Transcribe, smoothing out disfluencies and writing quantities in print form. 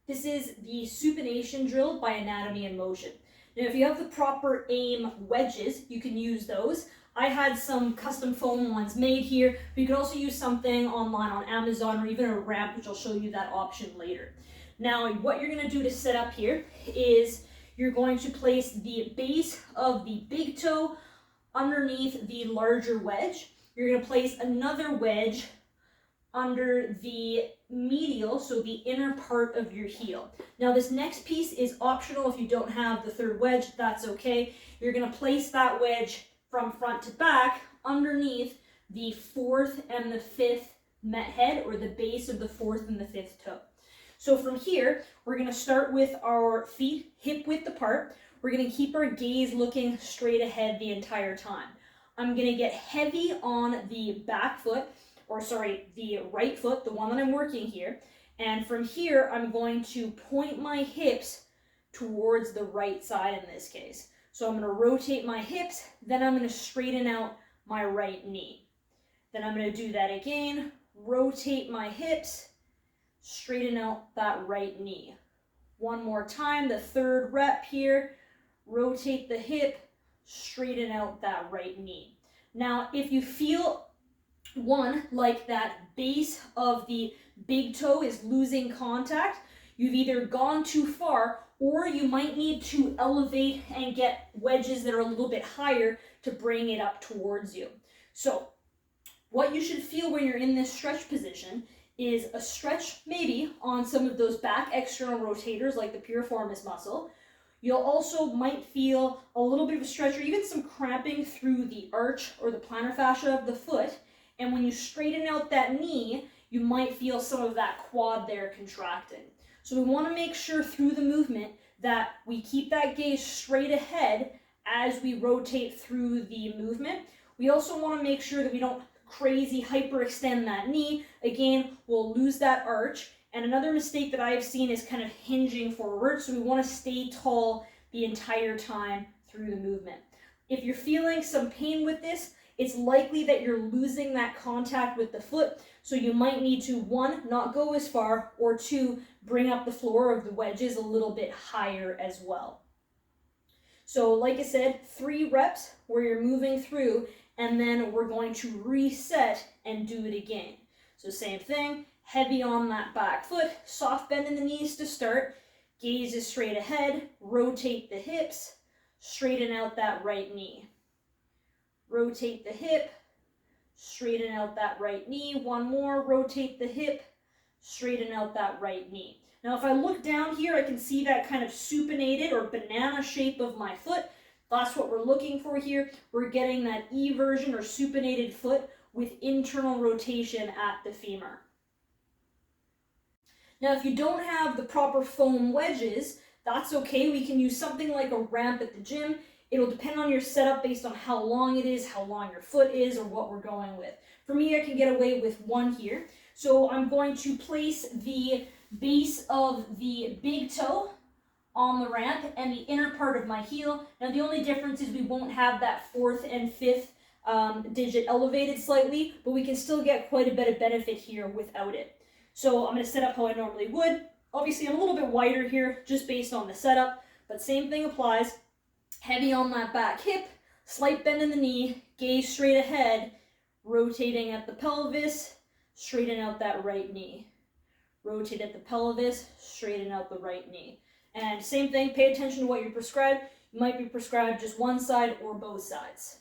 This is the supination drill by Anatomy in Motion. Now, if you have the proper aim wedges, you can use those. I had some custom foam ones made here, but you can also use something online on Amazon or even a ramp, which I'll show you that option later. Now, what you're going to do to set up here is you're going to place the base of the big toe underneath the larger wedge. You're going to place another wedge under the medial, so the inner part of your heel. Now this next piece is optional. If you don't have the third wedge, that's okay. You're going to place that wedge from front to back underneath the fourth and the fifth met head, or the base of the fourth and the fifth toe. So from here, we're going to start with our feet hip width apart. We're going to keep our gaze looking straight ahead the entire time. I'm going to get heavy on the back foot, the right foot, the one that I'm working here. And from here, I'm going to point my hips towards the right side in this case. So I'm going to rotate my hips, then I'm going to straighten out my right knee. Then I'm going to do that again, rotate my hips, straighten out that right knee. One more time, the third rep here, rotate the hip, straighten out that right knee. Now, if you feel like that base of the big toe is losing contact, you've either gone too far or you might need to elevate and get wedges that are a little bit higher to bring it up towards you. So what you should feel when you're in this stretch position is a stretch maybe on some of those back external rotators like the piriformis muscle. You'll also might feel a little bit of a stretch or even some cramping through the arch or the plantar fascia of the foot. And when you straighten out that knee, you might feel some of that quad there contracting. So we want to make sure through the movement that we keep that gaze straight ahead as we rotate through the movement. We also want to make sure that we don't crazy hyperextend that knee. Again, we'll lose that arch. And another mistake that I've seen is kind of hinging forward. So we want to stay tall the entire time through the movement. If you're feeling some pain with this, it's likely that you're losing that contact with the foot, so you might need to, one, not go as far, or two, bring up the floor of the wedges a little bit higher as well. So like I said, 3 reps where you're moving through, and then we're going to reset and do it again. So same thing, heavy on that back foot, soft bend in the knees to start, gaze is straight ahead, rotate the hips, straighten out that right knee. Rotate the hip, straighten out that right knee. One more, rotate the hip, straighten out that right knee. Now if I look down here, I can see that kind of supinated or banana shape of my foot. That's what we're looking for here. We're getting that E version or supinated foot with internal rotation at the femur. Now if you don't have the proper foam wedges, that's okay. We can use something like a ramp at the gym. It'll depend on your setup based on how long it is, how long your foot is, or what we're going with. For me, I can get away with one here. So I'm going to place the base of the big toe on the ramp and the inner part of my heel. Now the only difference is we won't have that fourth and fifth digit elevated slightly, but we can still get quite a bit of benefit here without it. So I'm going to set up how I normally would. Obviously I'm a little bit wider here just based on the setup, but same thing applies. Heavy on that back hip, slight bend in the knee, gaze straight ahead, rotating at the pelvis, straighten out that right knee. Rotate at the pelvis, straighten out the right knee. And same thing, pay attention to what you're prescribed. You might be prescribed just one side or both sides.